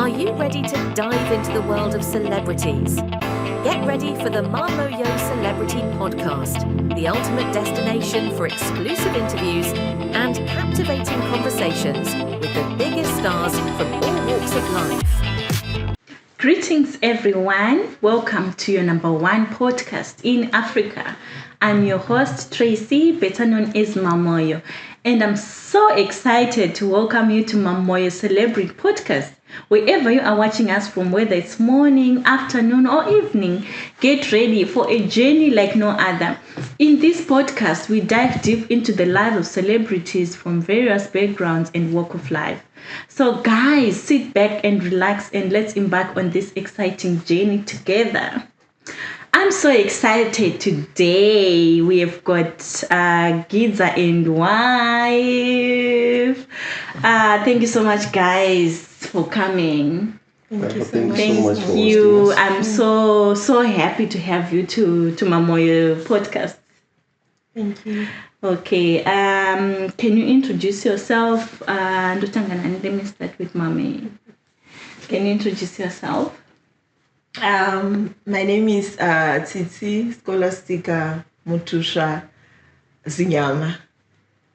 Are you ready to dive into the world of celebrities? Get ready for the Mamoyo Celebrity Podcast, the ultimate destination for exclusive interviews and captivating conversations with the biggest stars from all walks of life. Greetings, everyone. Welcome to your number one podcast in Africa. I'm your host, Tracy, better known as Mamoyo, and I'm so excited to welcome you to Mamoyo Celebrity Podcast. Wherever you are watching us from, whether it's morning, afternoon, or evening, get ready for a journey like no other. In this podcast, we dive deep into the lives of celebrities from various backgrounds and walk of life. So guys, sit back and relax and let's embark on this exciting journey together. I'm so excited today. We have got Gidza and wife. Thank you so much, guys, for coming. Thank you Thank you. I'm so happy to have you to Mamoyo Podcast. Thank you. Okay. Can you introduce yourself? Let me start with Mami. Can you introduce yourself? My name is Tsitsi Scholastica Mutusha Zinyama.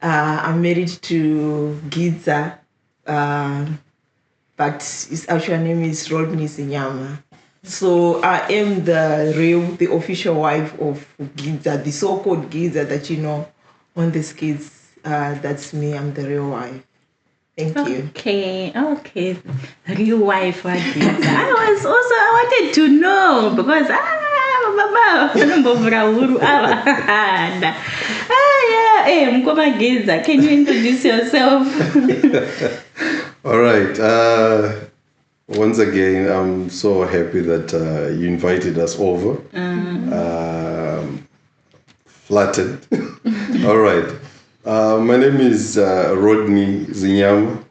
I'm married to Gidza, but his actual name is Rodney Zinyama. So I am the official wife of Gidza, the so-called Gidza that you know on the skits. That's me. I'm the real wife. Thank you. Okay. Real wife, Gidza. I wanted to know because Gidza, can you introduce yourself? All right. Once again, I'm so happy that you invited us over. Flattered. All right. My name is Rodney Zinyama.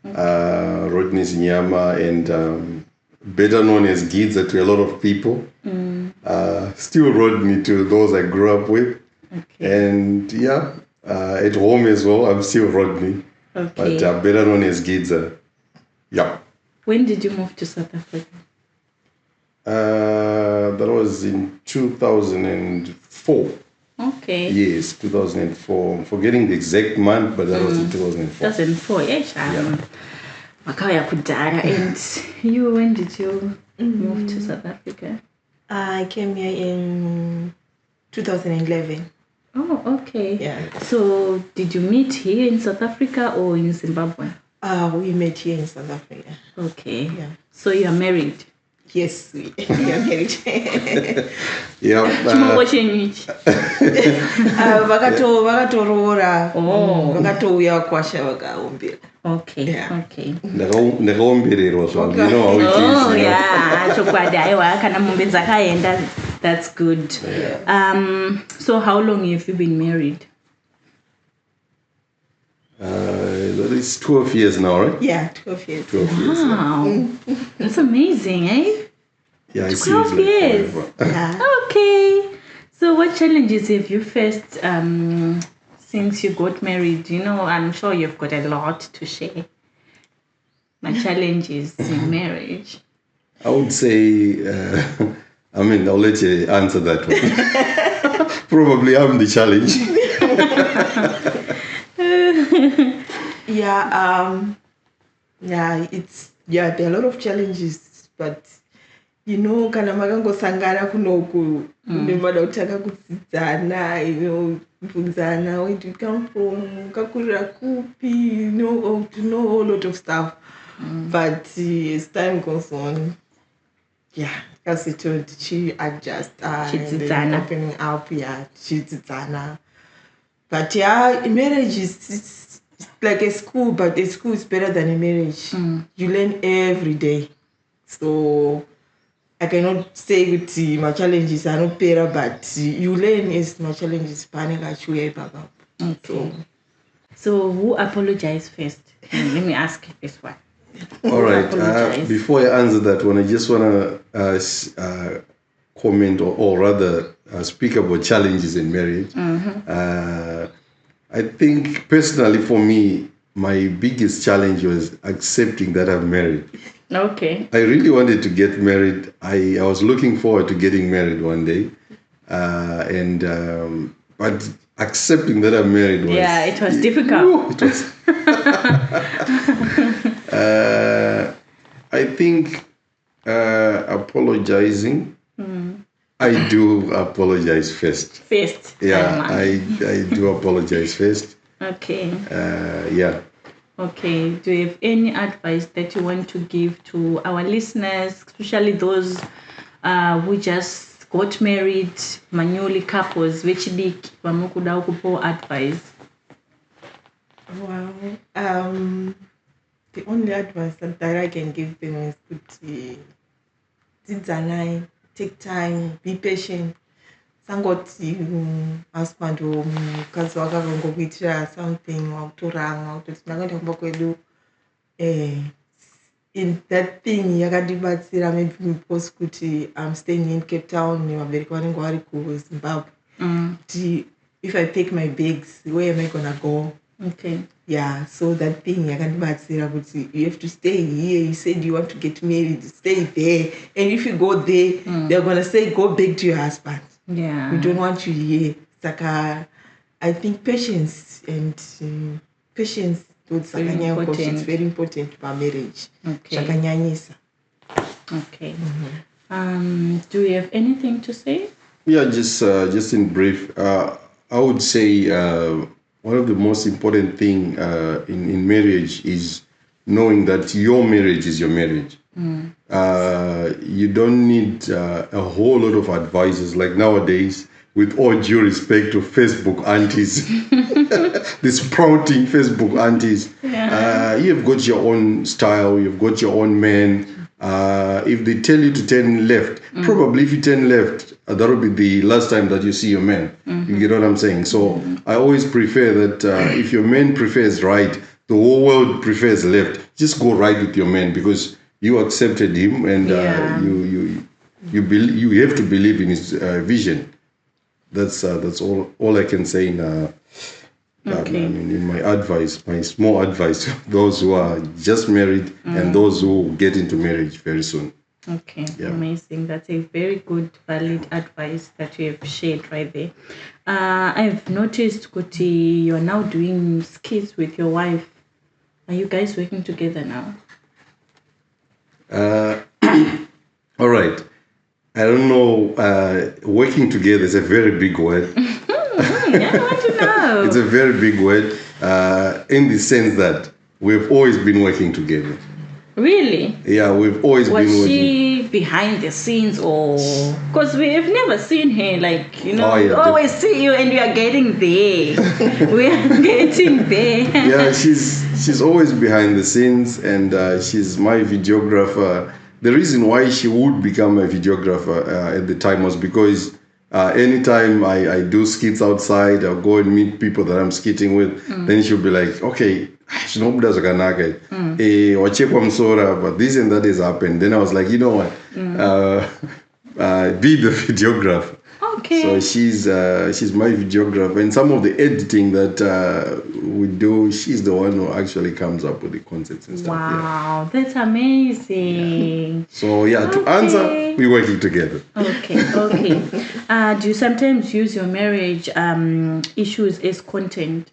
Rodney Zinyama, and better known as Gidza to a lot of people. Still Rodney to those I grew up with. Okay. And at home as well, I'm still Rodney. Okay. But better known as Gidza. Yeah. When did you move to South Africa? That was in 2004. Okay. Yes, 2004. I'm forgetting the exact month, but that was in 2004. 2004, yes. And you, when did you move to South Africa? I came here in 2011. Oh, okay. Yeah. So, did you meet here in South Africa or in Zimbabwe? We met here in South Africa. Okay. Yeah. So, you are married? Yes, we are married. Vakatorora. Vakatouya kwasha vakaumbira. Okay. Yeah. Okay. Ndakaombererwa so you know how it is. Yeah. That's good. Yeah. So how long have you been married? That is 12 years now, right? Yeah, 12 years. 12 years. Wow. That's amazing, eh? Yeah, it 12 seems like years. forever. Yeah. Okay. So what challenges have you faced since you got married? You know, I'm sure you've got a lot to share. My challenges in marriage. I would say, I'll let you answer that one. Probably I'm the challenge. There are a lot of challenges, but you know, kana makangosangana kunoku nemada kutanga kudzidzana, kubvunzana, where do you come from, kakurira kupi, to know a lot of stuff. But as time goes on, as I told, she adjusts, opening up, chidzidzana. But marriage is like a school, but a school is better than a marriage. You learn every day. So I cannot say with my challenges are not better, but you learn as my challenges. Okay. So who apologized first? Let me ask you this one. All right. Before I answer that one, I just want to comment or rather speak about challenges in marriage. I think personally for me, my biggest challenge was accepting that I'm married. Okay. I really wanted to get married. I was looking forward to getting married one day. But accepting that I'm married was... Yeah, it was difficult. It was... I think apologizing. I do apologize first. First. Yeah, I do apologize first. Okay. Yeah. Okay. Do you have any advice that you want to give to our listeners, especially those who just got married, manually couples, which big vamukuda kupo advice? Wow. The only advice that I can give them is to take time, be patient. Sangoti husband or mukadzi wakakangokuitira something wakutoranga kutoti ndakaenda kumba kwedu in that thing yakandibatsira maybe because kuti I'm staying in Cape Town nevabereki vanenge vari kuZimbabwe. If I pack my bags, where am I gonna go? Okay. Yeah, so that thing yakandibatsira kuti you have to stay here. You said you want to get married, stay there. And if you go there, they're gonna say go back to your husband. Yeah. We don't want you here. Saka, I think patience and patience it's very important for marriage. Okay. Shakanyanyisa. Okay. Do you have anything to say? Yeah, just in brief, I would say one of the most important thing in marriage is knowing that your marriage is your marriage. You don't need a whole lot of advisors like nowadays. With all due respect to Facebook aunties, the sprouting Facebook aunties, you've got your own style, you've got your own man. If they tell you to turn left, probably if you turn left, that will be the last time that you see your man. You get what I'm saying? So I always prefer that if your man prefers right, the whole world prefers left. Just go right with your man because you accepted him and you have to believe in his vision. That's all I can say in my advice, my small advice to those who are just married and those who get into marriage very soon. Okay, amazing. That's a very good, valid advice that you have shared right there. I've noticed, Kuti, you're now doing skits with your wife. Are you guys working together now? All right. I don't know. Working together is a very big word. I want to know. It's a very big word in the sense that we've always been working together. Really? Yeah, we've always been working. Was she behind the scenes or... Because we have never seen her, like, we always see you and we are getting there. We are getting there. Yeah, she's always behind the scenes and she's my videographer. The reason why she would become a videographer at the time was because anytime I do skits outside, I'll go and meet people that I'm skitting with, then she'll be like, okay, but this and that has happened. Then I was like, you know what, be the videographer. Okay. So she's my videographer, and some of the editing that we do, she's the one who actually comes up with the concepts and stuff. Wow, that's amazing. Yeah. So to answer, we're working together. Okay. Do you sometimes use your marriage issues as content?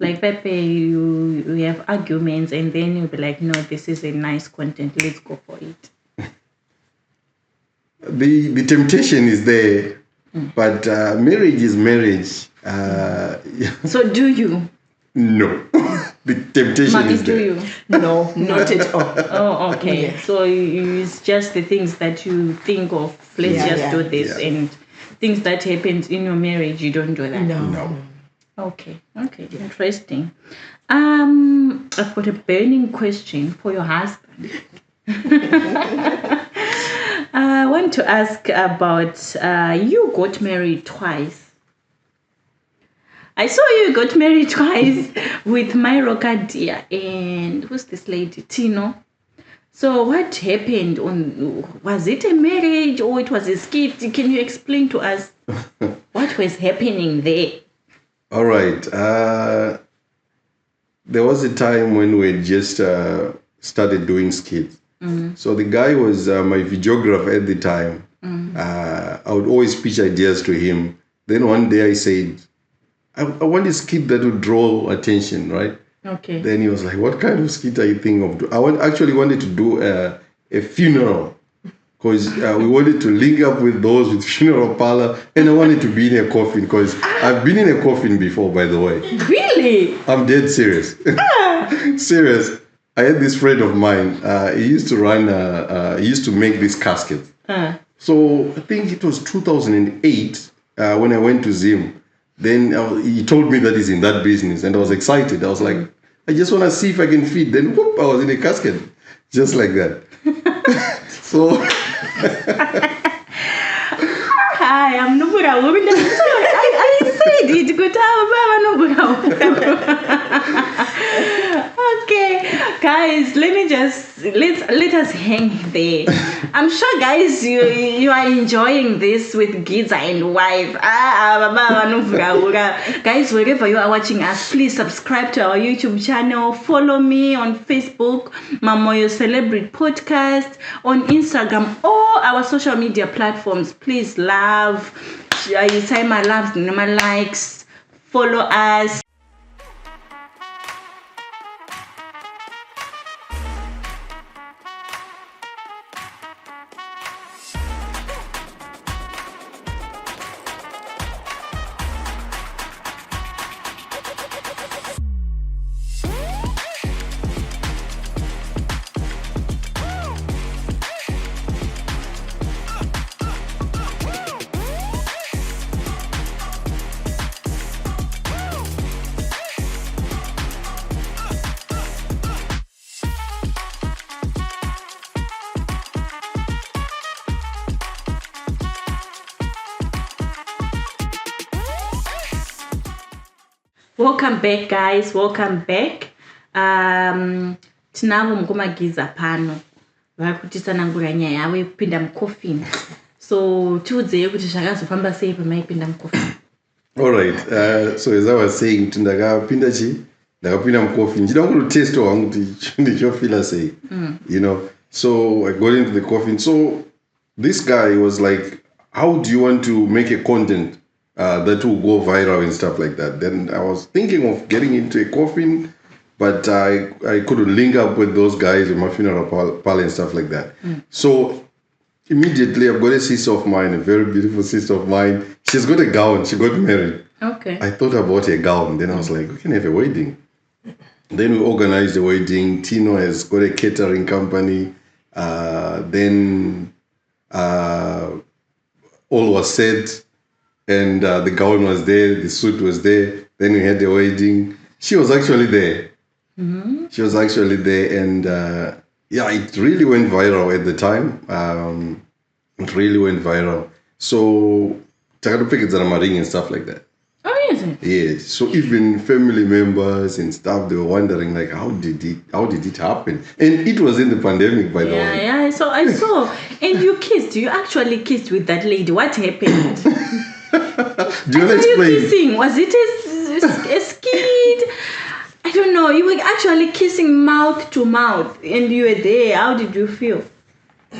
Like Pepe, you have arguments and then you'll be like, no, this is a nice content, let's go for it. The temptation is there, but marriage is marriage. So do you? No. The temptation is there. Do you? No, not at all. Oh, okay. Yeah. So it's just the things that you think of, let's do this, and things that happened in your marriage, you don't do that. No. Okay, interesting. I've got a burning question for your husband. I want to ask about you got married twice. I saw you got married twice with Mamoyo Celebrity and who's this lady, Tino. So what happened? Was it a marriage or it was a skit? Can you explain to us what was happening there? All right. There was a time when we just started doing skits. So the guy was my videographer at the time. I would always pitch ideas to him. Then one day I said, I want a skit that would draw attention, right? Okay. Then he was like, what kind of skit are you thinking of? Actually wanted to do a funeral, because we wanted to link up with those with funeral parlor, and I wanted to be in a coffin, because I've been in a coffin before, by the way. Really? I'm dead serious. Serious. I had this friend of mine. He used to he used to make these caskets. So I think it was 2008 when I went to Zim. Then he told me that he's in that business, and I was excited. I was like, I just want to see if I can fit. Then whoop, I was in a casket, just like that. So. Hi, I'm Nubura. I said it. Good Okay, guys, let us hang there. I'm sure, guys, you are enjoying this with Gidza and wife. Guys, wherever you are watching us, please subscribe to our YouTube channel. Follow me on Facebook, Mamoyo Celebrity Podcast, on Instagram, all our social media platforms. Please love. You say my loves, my likes. Follow us. Welcome back, guys. Welcome back. Tinavo mukoma Gidza pano. Vakutitsana ngura nyaya yavo yekupinda mucoffin. So tiudzei kuti zvakazofamba sei pamaipinda mucoffin. All right. So as I was saying, ndakapinda mucoffin. Ndida kutesta wangu kuti ndichofila sei. You know. So I got into the coffin. So this guy was like, how do you want to make a content that will go viral and stuff like that? Then I was thinking of getting into a coffin, but I couldn't link up with those guys with my funeral parlor and stuff like that. So immediately I've got a sister of mine, a very beautiful sister of mine. She's got a gown. She got married. Okay. I thought about a gown. Then I was like, we can have a wedding. Then we organized the wedding. Tino has got a catering company. Then all was set. And the gown was there, the suit was there. Then we had the wedding. She was actually there. She was actually there. And it really went viral at the time. It really went viral. So, takatopekedzana ring and stuff like that. Oh, is it? Yes. So even family members and stuff, they were wondering like, how did it happen? And it was in the pandemic, by the way. Yeah, I saw. And you kissed. You actually kissed with that lady. What happened? Do you want to explain? You kissing? Was it a skit? I don't know. You were actually kissing mouth to mouth, and you were there. How did you feel?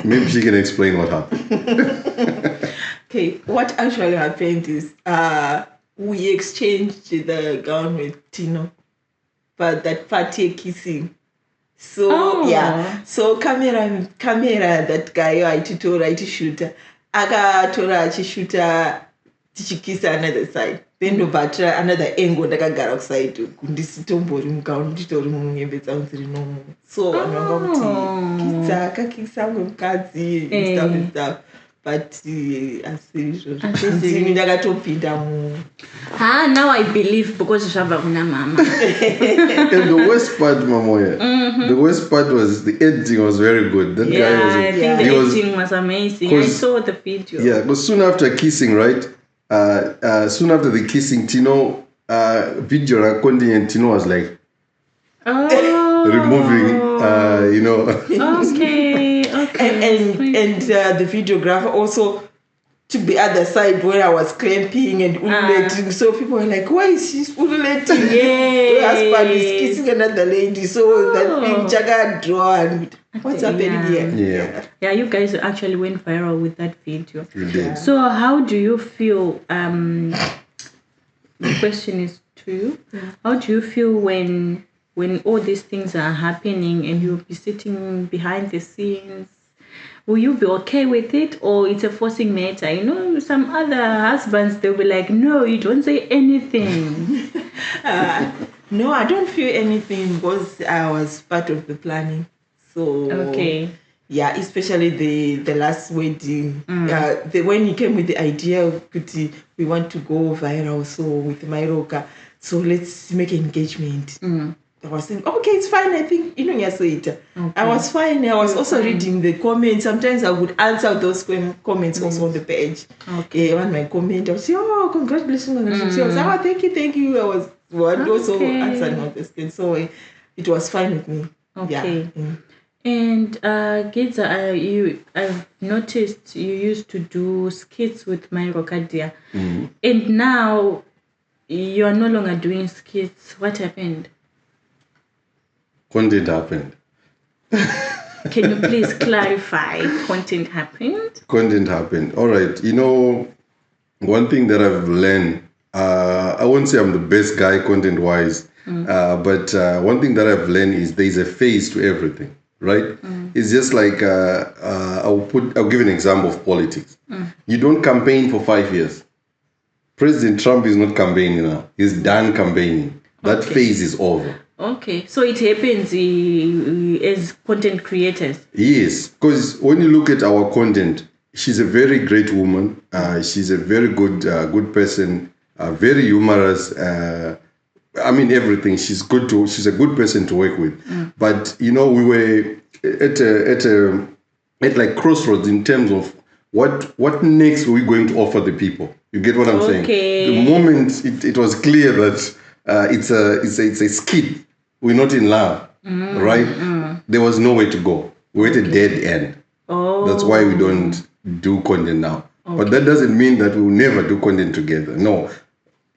Maybe she can explain what happened. Okay, what actually happened is we exchanged the gown with Tino, but that party kissing. So so camera that guy aititora aitishuta akatora achishuta tichikisa another side, then ndobatra another angle ndakagara kuside kundisitombori mugown nditori munyembe dzangu dziri nomu. So vanhu vanga kuti Gidza akakisa umwe mukadzi and stuff. But asi izvozvo ndakatopinda mu. Now I believe because zvabva kuna mama. And the worst part, Mamoya, the worst part was the editing was very good. That guy was. I think the editing was amazing. I saw the video. Yeah, but soon after kissing, right? Soon after the kissing, Tino video recording, and Tino was like removing, you know. Okay. And the videographer also to the other side where I was clamping and ululating. So people were like, why is she ululating? Yes. Her husband is kissing another lady. So that picture draw and what's happening here? Yeah, you guys actually went viral with that video. Yeah. So how do you feel? The question is to you. How do you feel when all these things are happening and you'll be sitting behind the scenes? Will you be okay with it, or it's a forcing matter? You know, some other husbands, they'll be like, no, you don't say anything. No, I don't feel anything because I was part of the planning. So Okay. yeah, especially the last wedding. When he came with the idea of we want to go viral, so with Myroka, so let's make engagement. I was saying, okay, it's fine. I think I was fine. I was also reading the comments. Sometimes I would answer those comments also on the page. Okay. On my comment, I would say, oh, congratulations. She was like, oh, thank you. I was also answering all this thing. So it was fine with me. Okay. Yeah. And Gidza, I've noticed you used to do skits with Myroka, and now you are no longer doing skits. What happened? Content happened. Can you please clarify? Content happened? Content happened. All right. You know, one thing that I've learned, I won't say I'm the best guy content-wise, but one thing that I've learned is there's a phase to everything, right? It's just like, I'll give an example of politics. You don't campaign for 5 years. President Trump is not campaigning now. He's done campaigning. That phase is over. Okay, so it happens as content creators. Yes, because when you look at our content, she's a very great woman. She's a very good person. Very humorous. I mean everything. She's a good person to work with. But you know, we were at like crossroads in terms of what next are we going to offer the people. You get what I'm saying? The moment it was clear that it's a skit. We're not in love, right? There was nowhere to go. We're at a dead end. That's why we don't do content now. But that doesn't mean that we'll never do content together. No,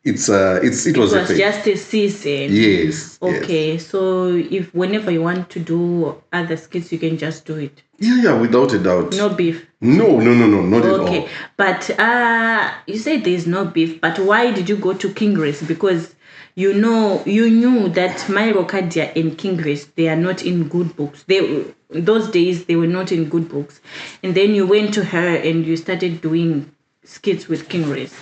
it was a phase. Just a season. Yes. Okay, yes. so if whenever you want to do other skits, you can just do it. Yeah, without a doubt. No beef. No, not at all. Okay, but you said there's no beef. But why did you go to King Grace? Because you knew that Myroka and King Grace, they are not in good books. Those days they were not in good books, and then you went to her and you started doing skits with King Grace.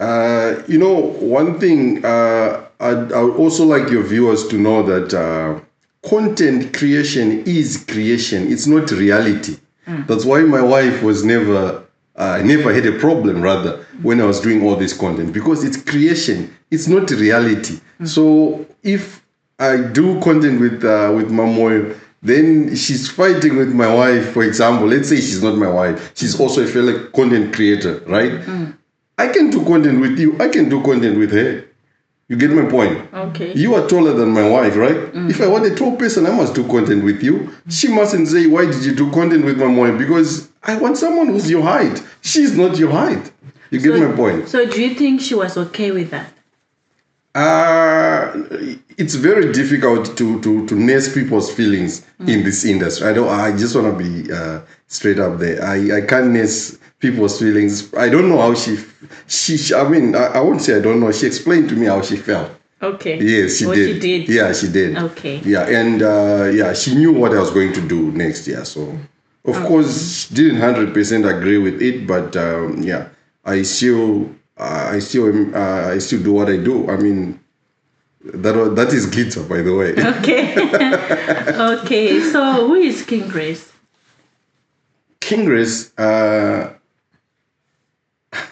You know, one thing I would also like your viewers to know that content creation is creation. It's not reality. That's why my wife was never had a problem rather when I was doing all this content, because it's creation. It's not reality. So if I do content with Mamoyo, then she's fighting with my wife, for example. Let's say she's not my wife. She's also a fellow content creator, right? I can do content with you. I can do content with her. You get my point? Okay. You are taller than my wife, right? If I want a tall person, I must do content with you. She mustn't say, why did you do content with my wife? Because I want someone who's your height. She's not your height. You get my point? So do you think she was okay with that? It's very difficult to nurse people's feelings in this industry. I just want to be straight up there. I can't nurse people's feelings. I don't know how she I mean, I won't say I don't know. She explained to me how she felt. Okay. Yes, she did. She did. Yeah, she did. Okay. Yeah, and she knew what I was going to do next year. So, of course, she didn't 100% agree with it, but I still do what I do. I mean, that is Gidza, by the way. Okay. Okay. So who is King Grace? King Grace, I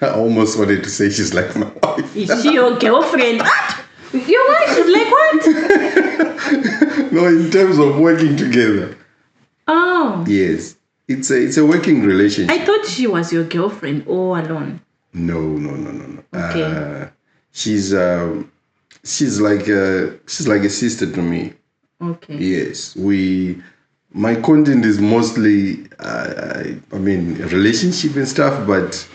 almost wanted to say she's like my wife. Is she your girlfriend? Your wife is like what? No, in terms of working together. Oh. Yes, it's a working relationship. I thought she was your girlfriend all alone. No. Okay. She's like a sister to me. Okay. Yes, my content is mostly, relationship and stuff, but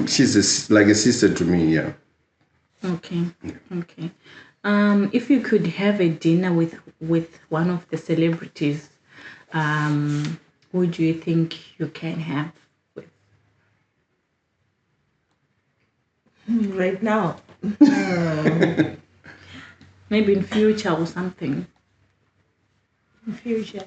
She's like a sister to me. Yeah. Okay. If you could have a dinner with one of the celebrities, who do you think you can have with? Right now. Maybe in future or something. In future.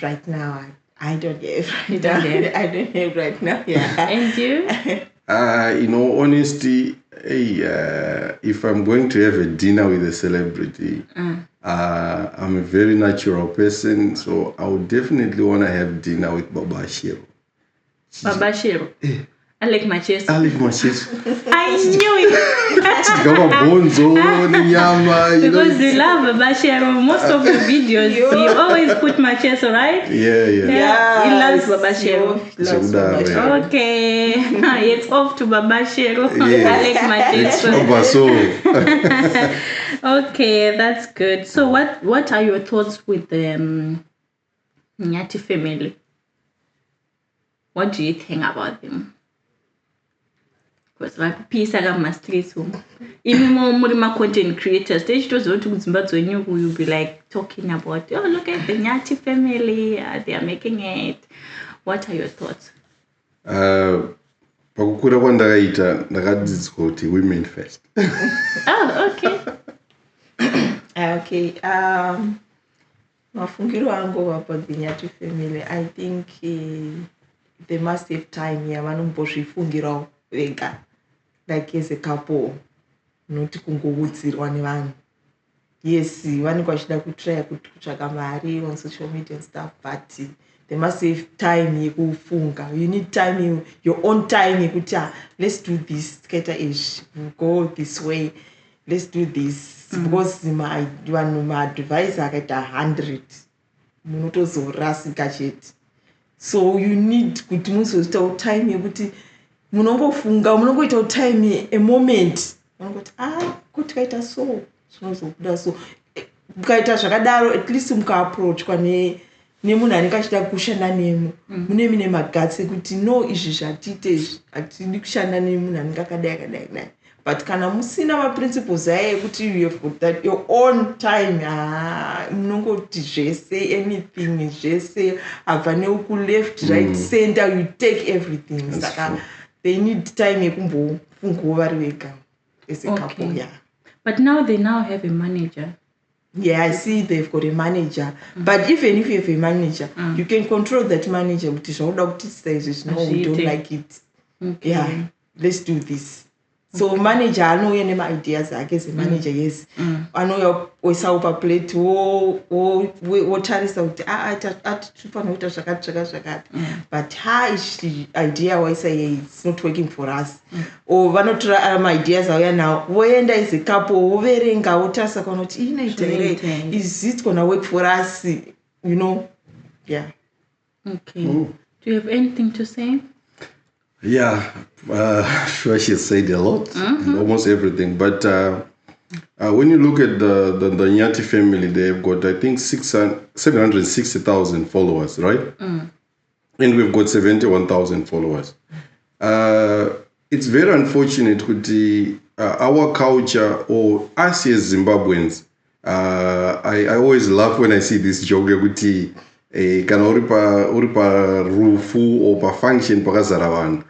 Right now, I don't have. You don't have? I don't have right now. Yeah. And you? In all honesty, if I'm going to have a dinner with a celebrity, I'm a very natural person, so I would definitely want to have dinner with Baba Shiro. Baba Shiro? I like my chest. I like my chest. I knew it. Because you love Baba Shiro. Most of your videos, you always put my chest, right? Yeah. He loves Baba Shiro. Okay. It's off to Baba Shiro. Yes. I like my chest. Okay, that's good. So what are your thoughts with the Nyati family? What do you think about them? Because like peace my streets home. Even more content creators, they just want to you will be like talking about, oh, look at the Nyati family, they are making it. What are your thoughts? Pakukura kwandakaita ndakadzidziswa kuti women first. Oh, okay. Okay. Mafungiro angu about the Nyati family, I think they must have time here. Vanombozvifungirawo vega, like as a couple, not kungoudzirwa nevanhu. Yes, vanenge vachida kutry kutsvaka mari on social media and stuff, but they must have time yekufunga. You need time, your own time yekuti let's do this, skater ish, go this way, let's do this. Because vanhu maadvise akaita 100 munotozorasika chete. So you need kuti muzoita time yekuti munongofunga, munongoita time a moment. Munongoti kuti kaita so zvinozobuda so. Mukaita zvakadaro, at least mukaapproachwa nemunhu anenge achida kushanda nemu. Mune magatsi kuti no izvi zvatite hatidi kushanda nemunhu anenge akadai. But kana musina maprinciples aye kuti you have got that your own time, munongoti zvese anything zvese abva neuku left right center, you take everything. Saka they need time yekumbofungawo vari vega as a couple. Yeah. But now they have a manager. Yeah, I see they've got a manager. But even if you have a manager, you can control that manager. But no, we don't like it. Okay. Yeah, let's do this. So manager, I know any ideas. I guess a manager, yes. I know your oisaupa plate. What Charles out? But how is the idea? Why say it's not working for us? Or one of my ideas are now. When there is a couple wearing gautasa cannot is it gonna work for us? You know? Yeah. Okay. Do you have anything to say? Yeah, sure, she said a lot, almost everything. But when you look at the Nyati family, they've got, I think, 760,000 followers, right? And we've got 71,000 followers. It's very unfortunate with our culture, or us as Zimbabweans. I always laugh when I see this joke. Kana uripa rufu or pa function pakazara.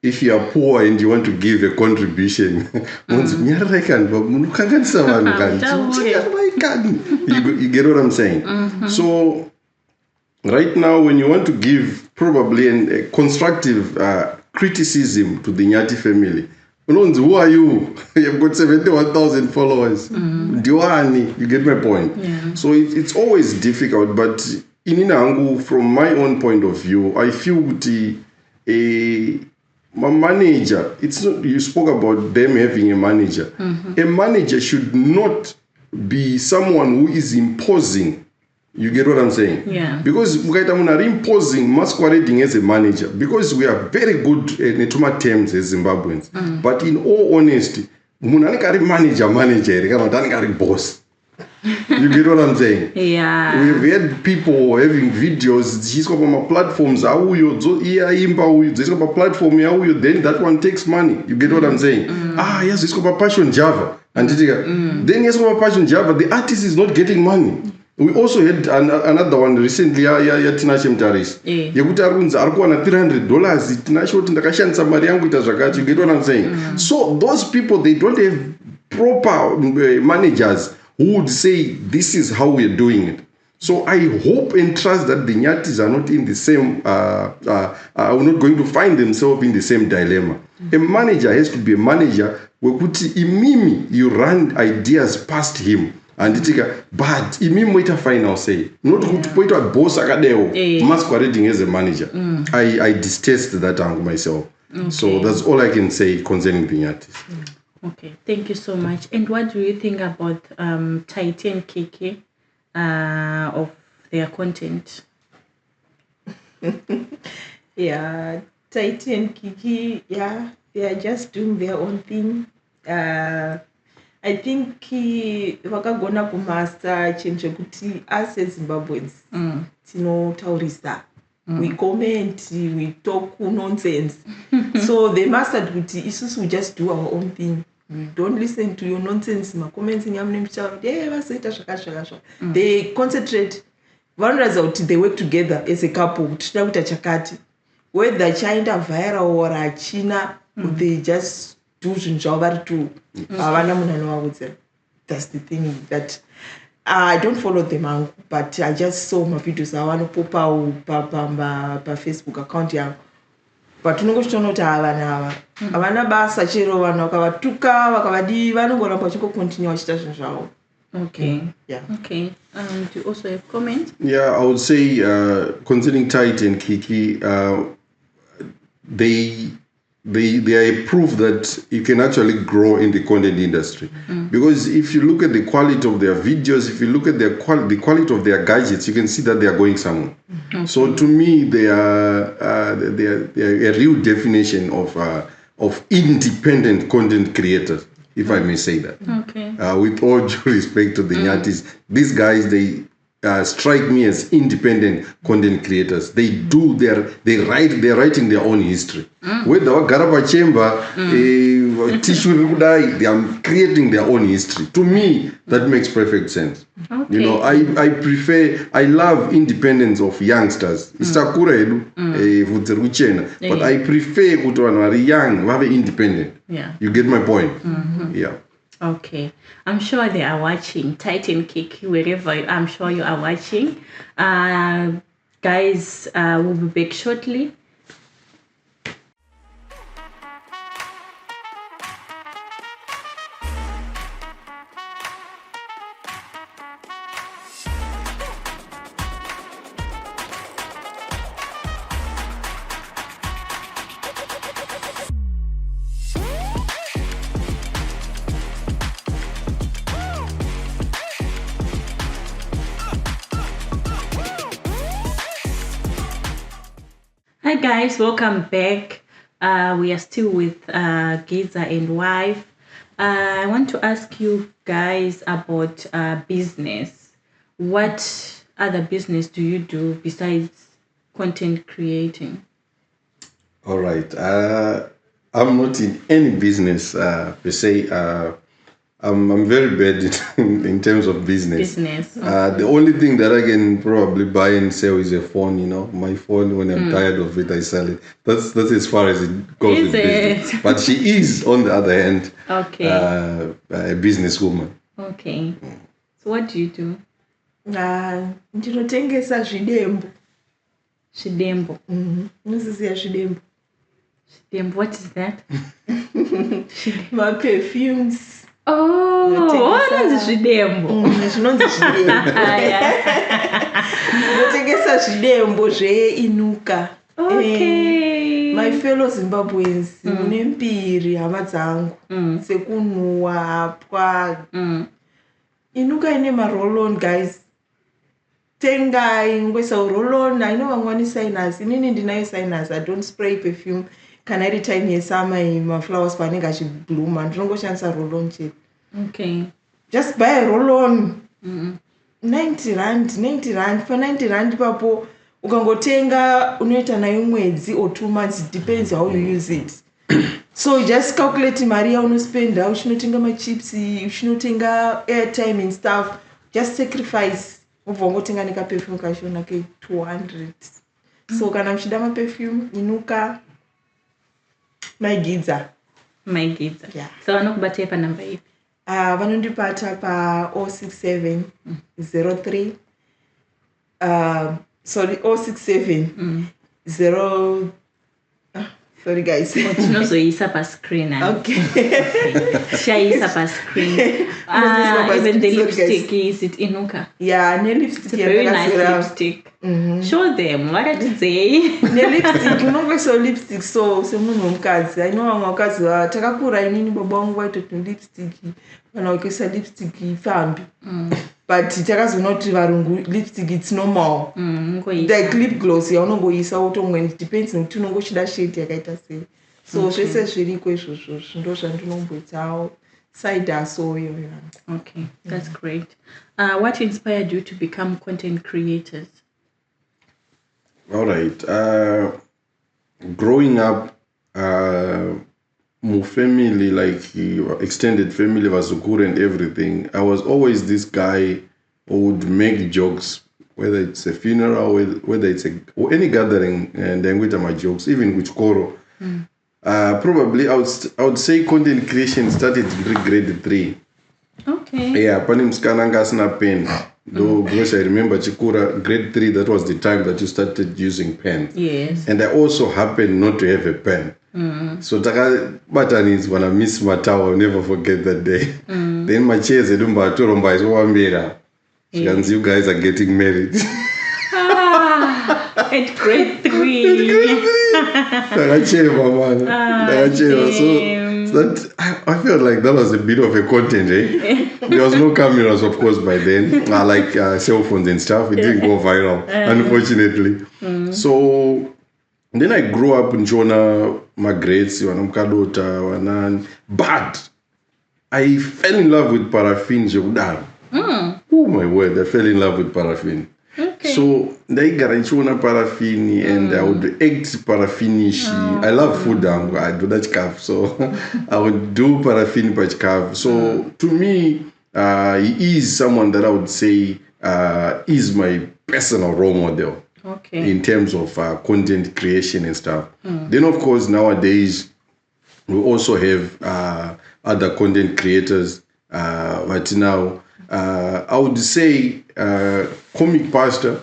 If you are poor and you want to give a contribution, you get what I'm saying? So right now, when you want to give probably a constructive criticism to the Nyati family, who are you? You've got 71,000 followers. Diwani, you get my point? Yeah. So it's always difficult, but in Inangu, from my own point of view, I feel my manager, it's not, you spoke about them having a manager. A manager should not be someone who is imposing. You get what I'm saying? Yeah. Because we are imposing, masquerading as a manager, because we are very good in terms as Zimbabweans. But in all honesty, manager, boss. You get what I'm saying? Yeah. We've had people having videos, he's got my platforms, platform, then that one takes money. You get what I'm saying? Yes, he's got passion Java. And then he's got passion Java, the artist is not getting money. We also had another one recently, Tinashe Mtaris. Yekuti arikuwana $300. Tinashe kuti ndakashandisa mari yangu kuita zvakati. You get what I'm saying? So those people, they don't have proper managers who would say, this is how we're doing it. So I hope and trust that the Nyatis are not in the same, are not going to find themselves in the same dilemma. A manager has to be a manager where you run ideas past him. And but imimi moita final say. Not to point out boss akadeo masquerading as a manager. I detest that angle myself. Okay. So that's all I can say concerning the Nyatis. Okay, thank you so much. And what do you think about Taiti and Kiki of their content? Yeah, Taiti and Kiki, yeah, they are just doing their own thing. I think vakagona kumaster chinhu chekuti us as Zimbabweans tinotaurisa, we comment, we talk nonsense. So they mastered kuti isusu we just do our own thing. We don't listen to your nonsense. They concentrate. They work together as a couple. Whether China viral or China, they just do too. That's the thing that I don't follow them, but I just saw my videos. I want to pop out pa Facebook account yang. But tunongochitoona kuti havana basa chero vanhu vakavatuka vakavadi vanongoramba vachingoconitinue vachiita zvinhu zvavo. Okay. Yeah. Okay. Do you also have comment? Yeah, I would say concerning Taiti and Kiki, they are a proof that you can actually grow in the content industry. Because if you look at the quality of their videos, if you look at the quality of their gadgets, you can see that they are going somewhere. Okay. So to me, they are a real definition of independent content creators, if I may say that. Okay. With all due respect to the Nyatis, these guys, they strike me as independent content creators. They're writing their own history. Whether Garaba Chamber, Tissue, they are creating their own history. To me, that makes perfect sense. Okay. You know, I love independence of youngsters. But I prefer kuti young, very independent. Yeah. You get my point? Yeah. Okay, I'm sure they are watching. Taiti and Kiki, wherever I'm sure you are watching. Guys, we'll be back shortly. Hi guys, welcome back. We are still with Gidza and wife. I want to ask you guys about business. What other business do you do besides content creating? All right. I'm not in any business per se. I'm very bad in terms of business. Okay. The only thing that I can probably buy and sell is a phone. You know, my phone. When I'm tired of it, I sell it. That's as far as it goes with business. But she is, on the other hand, a businesswoman. Okay. So what do you do? Ndinotengesa zvidembo. Zvidembo. Unoziziva zvidembo? Zvidembo, what is that? My perfumes. Zvinonzi zvidembo. Zvinonzi zvidembo. Ndinotengesa zvidembo zveinuka. Okay. My fellow Zimbabweans, mune mbiri hama dzangu sekunhuhwa hapwa. Inuka ine marolon, guys. Tengai ngwesa rolon. I know vamwani sinus. Inini ndinayo sinus. I don't spray perfume. Kana iri time yesummer maflowers panenge achiblooma ndinongoshandisa roll-on chete. Okay. Just buy a roll-on. 90 rand for 90 rand papo ukangotenga unoita nayo mwedzi or 2 months, it depends how you use it. So just calculate mari yaunospenda, uchinotenga machips, uchinotenga airtime and stuff, just sacrifice. Ubva ungotenga nekaperfume kashona ke 200. So kana mchida maperfume inuka my Gidza. Yeah. So vanokubata pa number ipi? Vanondipata pa 067 03 067 0 sorry guys. Tinozoisa pa screen. Okay. Shaisa pa screen. Even the lipstick, is it inuka? Yeah, ne lipstick. It's a very nice lipstick. Show them what did say. Ne lipstick, unongoisa lipstick so semunhu womukadzi. I know vamwe vakadzi takakura inini baba vangu vaitoti lipstick kana ukaisa lipstick fambi. But takazoona kuti varungu lipstick it's normal. Like lip gloss yaunongoisa utomwe, it depends nokuti unongochida shade yakaita sei. So zvese zviriko izvozvo ndo zvandinomboitawo side hustle yo. Okay, that's great. What inspired you to become content creators? All right. Growing up, my family, like extended family, was good and everything. I was always this guy who would make jokes, whether it's a funeral, whether it's or any gathering, and then with my jokes, even with Koro. Probably I would say content creation started in grade 3. Okay. Yeah, panim skananga sna pen. Though because I remember Chikura grade 3, that was the time that you started using pen. Yes. And I also happened not to have a pen. So taka batanis when I miss my tower, I'll never forget that day. Then my chairs edumba toromba is wambera. Because you guys are getting married. At grade 3. So that I felt like that was a bit of a content, eh? There was no cameras, of course, by then, like cell phones and stuff. It didn't go viral, unfortunately. So then I grew up in Jona, my grades, but I fell in love with paraffin. Oh my word, I fell in love with paraffin. Okay. So they garantiona paraffin and I would act paraffinish. I love food. I do that calf, so I would do paraffin patch calf. So to me, he is someone that I would say is my personal role model. Okay. In terms of content creation and stuff. Then of course nowadays we also have other content creators. But now I would say Comic Pastor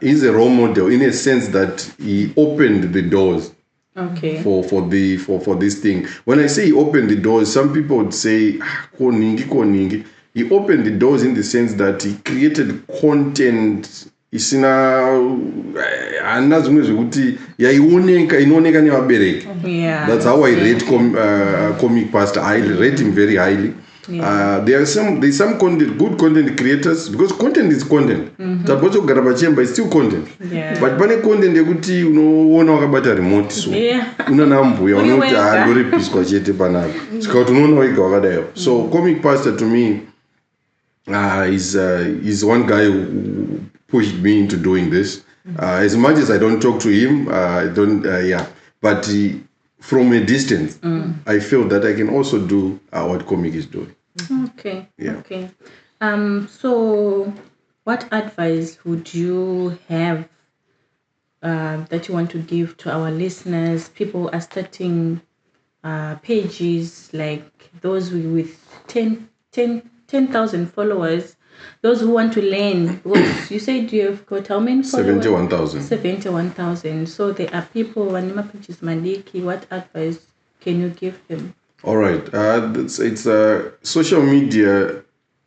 is a role model in a sense that he opened the doors. Okay. For this thing. When I say he opened the doors, some people would say koningi. He opened the doors in the sense that he created content isina anazimwe zvekuti inooneka nevabereki. Yeah. That's how I rate Comic Pastor. I rate him very highly. Yeah. There's some content, good content creators, because content is content. Tapoto kugara pachemba is still content. Yeah. But pane content yekuti unoona wakabata remote so unana mbuya unoti andori piswa chete panapa. Saka unoona wega wakadayo. So Comic Pastor to me is one guy who pushed me into doing this. As much as I don't talk to him, but from a distance, I feel that I can also do what Comic is doing. Okay. Yeah. Okay. So, what advice would you have that you want to give to our listeners? People are starting pages, like those with 10,000 followers. Those who want to learn, you said you have got how many followers? 71,000. 71,000. So there are people, Wanima pages Mandiki, what advice can you give them? All right. It's social media.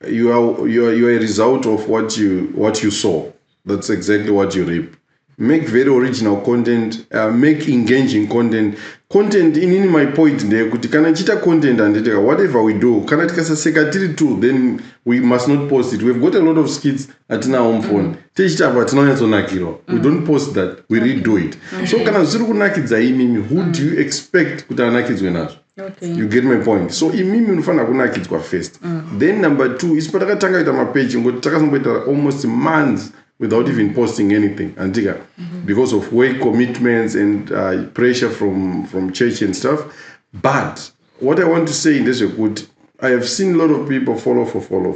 You are a result of what you saw. That's exactly what you reap. Make very original content. Make engaging content. Content in my point there. Kana chita content and whatever we do. Kana tikasaseka tiri too. Then we must not post it. We've got a lot of skits at our home phone. Techita but no. We don't post that. We redo it. So kana zuru kunakidza imimi. Who do you expect kuti anakidze nazo? Okay. You get my point. So imimi unofana kunakidzwa first. Then number 2 is patakatanga ita mapage ngoti takasamboita almost months without even posting anything antika because of work commitments and pressure from church and stuff. But what I want to say in this good, I have seen a lot of people follow for follow.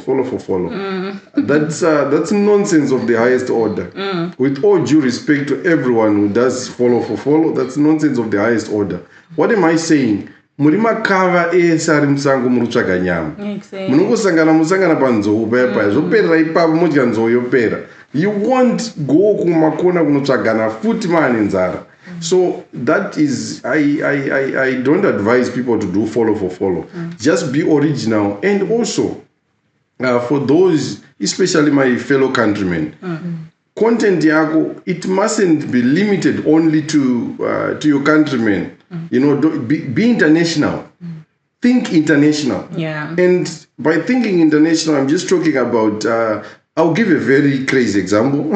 That's nonsense of the highest order. With all due respect to everyone who does follow for follow, that's nonsense of the highest order. What am I saying? Murima kava esari musango murutsvaga nyama. Munongosangana musangana panzou paya zvoperera ipapo modya nzou yopera. You won't go kumakona kunotsvagana futi maane nzara. So that is, I don't advise people to do follow for follow. Just be original. And also, for those, especially my fellow countrymen, content yako, it mustn't be limited only to your countrymen. You know, be international. Think international. Yeah. And by thinking international, I'm just talking about, I'll give a very crazy example.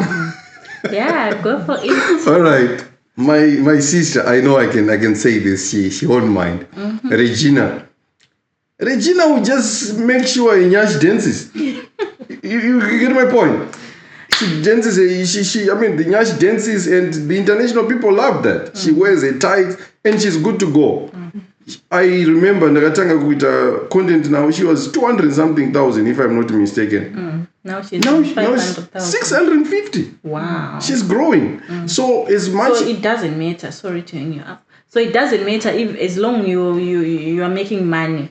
Yeah, go for it. All right. My sister, I know I can say this, she won't mind. Regina will just make sure Nyash dances. you get my point? She dances, the Nyash dances and the international people love that. She wears a tight and she's good to go. I remember Nagatanga with content now, she was 200 something thousand if I'm not mistaken. Now she's 500,000. 650. Wow. She's growing. So as much. So it doesn't matter. Sorry to hang you up. So it doesn't matter if as long you are making money,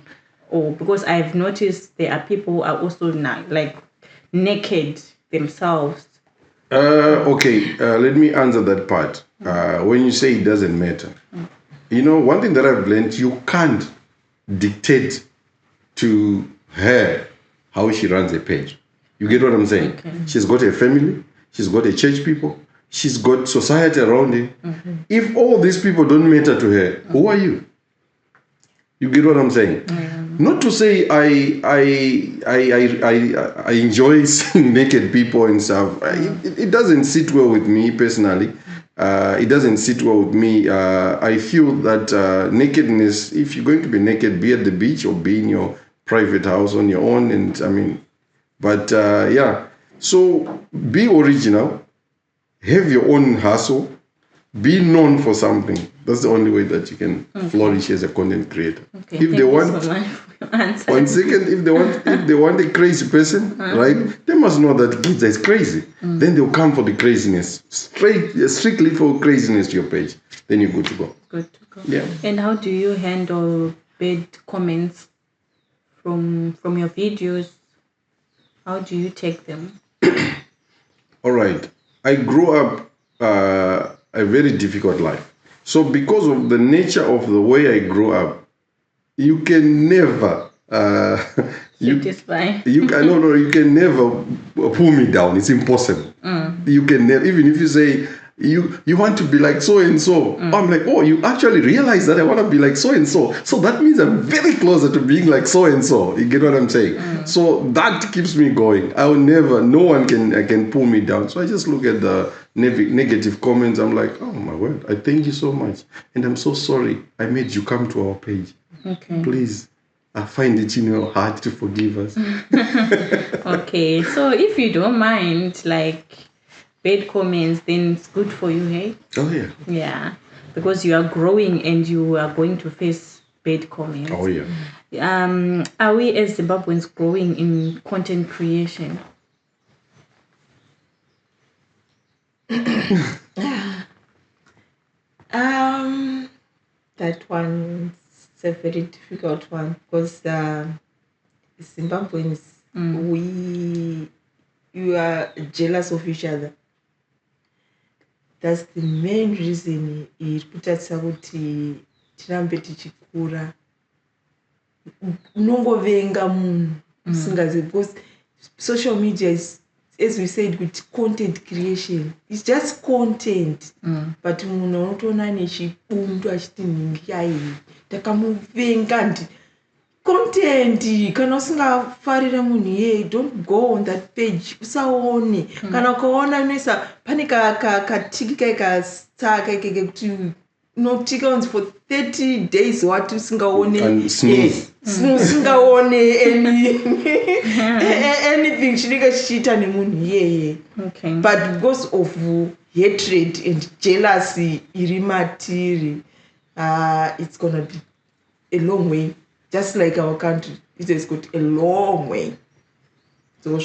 or because I've noticed there are people who are also like naked themselves. Okay. Let me answer that part. When you say it doesn't matter, you know, one thing that I've learned, you can't dictate to her how she runs a page. You get what I'm saying? Okay. She's got a family. She's got a church people. She's got society around her. If all these people don't matter to her, who are you? You get what I'm saying? Not to say I enjoy seeing naked people and stuff. It doesn't sit well with me personally. It doesn't sit well with me. I feel that nakedness, if you're going to be naked, be at the beach or be in your private house on your own. And but yeah, so be original, have your own hustle, be known for something. That's the only way that you can flourish as a content creator. Okay, if they want, one second, if they want a crazy person, right? They must know that Gidza is crazy. Then they'll come for the craziness, strictly for craziness to your page. Then you're good to go. Good to go. Yeah. And how do you handle bad comments from your videos? How do you take them? All right. I grew up a very difficult life. So because of the nature of the way I grew up, you can never you can never pull me down. It's impossible. You can never, even if you say you want to be like so and so. I'm like, oh, you actually realize that I want to be like so and so. So that means I'm very closer to being like so and so. You get what I'm saying? So that keeps me going. No one can pull me down. So I just look at the negative comments. I'm like, oh my word, I thank you so much. And I'm so sorry I made you come to our page. Okay. Please, I find it in your heart to forgive us. Okay. So if you don't mind, like, bad comments, then it's good for you, hey? Oh, yeah. Yeah, because you are growing and you are going to face bad comments. Oh, yeah. Are we as Zimbabweans growing in content creation? That one is a very difficult one because Zimbabweans, you are jealous of each other. That's the main reason irikutatisa kuti tirambe tichikura. Unongovenga munhu usingazivi, because social media is, as we said, with content creation. It's just content. But munhu unotoona nechibundu achiti nhingiyai ndakamuvenga ndi content. Kana usingafarira munhu iyeye, don't go on that page. Usaone. Kana ukaona unoisa pane katiki kai kasaka ikeke kuti unotika for 30 days what usingaone And smooth. usingaone anything chinenge chichiita nemunhu iyeye. Okay. But because of hatred and jealousy iri matiri, it's gonna be a long way. Just like our country, it has got a long way. So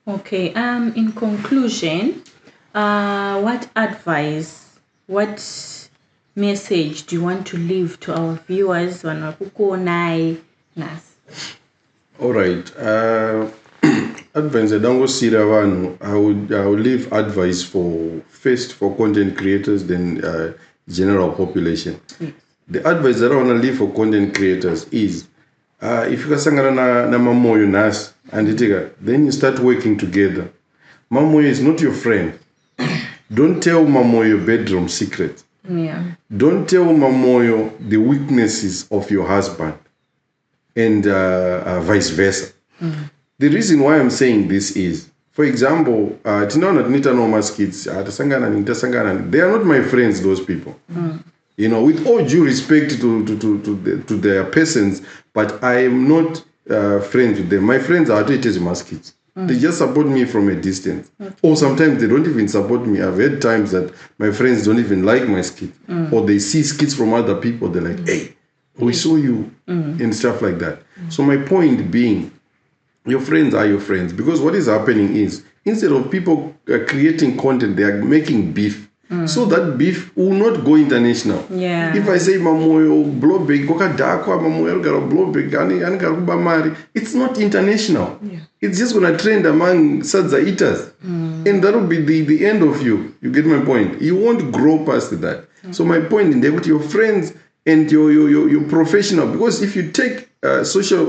Okay. In conclusion, what advice, what message do you want to leave to our viewers? All right. Advice I don't go see that one. I would leave advice for content creators, then general population. Yes. The advice that I want to leave for content creators is if you sangana na Mamoyo nas and then you start working together. Mamoyo is not your friend. Don't tell Mamoyo your bedroom secret. Yeah. Don't tell Mamoyo the weaknesses of your husband, and vice versa. Mm-hmm. The reason why I'm saying this is, for example, kids, they are not my friends, those people. Mm. You know, with all due respect to their persons, but I am not friends with them. My friends are kids. They just support me from a distance. Okay. Or sometimes they don't even support me. I've had times that my friends don't even like my skit. Or they see skits from other people. They're like, hey, we saw you, and stuff like that. So my point being, your friends are your friends. Because what is happening is, instead of people creating content, they are making beef. So that beef will not go international. Yeah. If I say Mamoyo blowback, Mamoyo blowback, it's not international. Yeah. It's just gonna trend among sadza eaters, and that will be the end of you. You get my point? You won't grow past that. So my point in there with your friends and your professional, because if you take social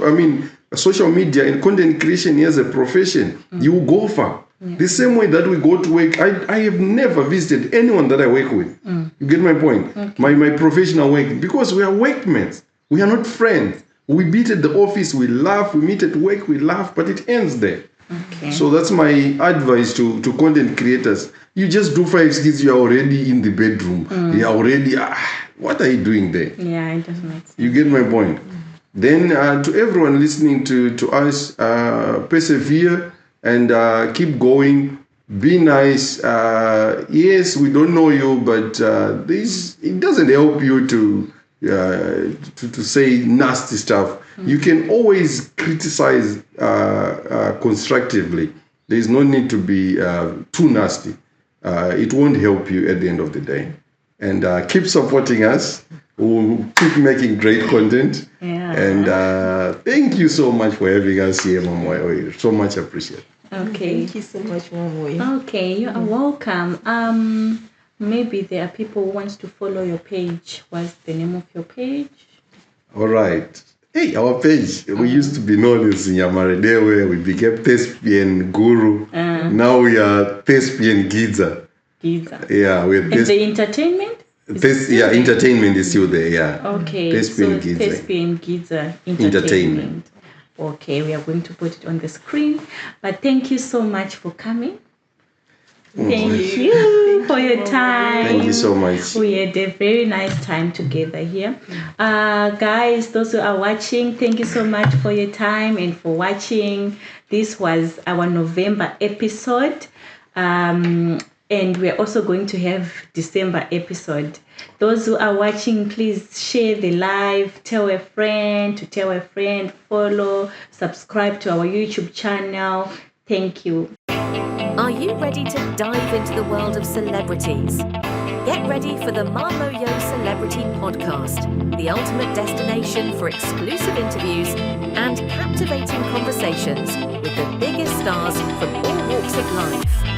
media and content creation as a profession, you will go far. Yeah. The same way that we go to work, I have never visited anyone that I work with. You get my point? Okay. My professional work, because we are workmates. We are not friends. We meet at the office, we laugh. We meet at work, we laugh, but it ends there. Okay. So that's my advice to content creators. You just do 5 skits, you are already in the bedroom. You are already, what are you doing there? Yeah, it doesn't make sense. You get my point? Then to everyone listening to us, persevere and keep going. Be nice. Yes, we don't know you, but it doesn't help you to say nasty stuff. You can always criticize constructively. There is no need to be too nasty. It won't help you at the end of the day. And keep supporting us. We'll keep making great content. Yeah. And thank you so much for having us here, Mamoyo. So much appreciated. Okay. Thank you so much, Mamoyo. Okay, you are welcome. Maybe there are people who wants to follow your page. What's the name of your page? All right. Hey, our page, we used to be known as Nyamarede, where we became Thespian Guru. Now we are Thespian Gidza. Gidza. Yeah, we're And the entertainment? entertainment is still there, yeah. Okay, Thespian Gidza. Thespian Gidza entertainment. Okay, we are going to put it on the screen. But thank you so much for coming. Thank you for your time. Thank you so much. We had a very nice time together here. Guys, those who are watching, thank you so much for your time and for watching. This was our November episode. And we're also going to have December episode. Those who are watching, please share the live, tell a friend, follow, subscribe to our YouTube channel. Thank you. Are you ready to dive into the world of celebrities? Get ready for the Mamoyo Celebrity Podcast, the ultimate destination for exclusive interviews and captivating conversations with the biggest stars from all walks of life.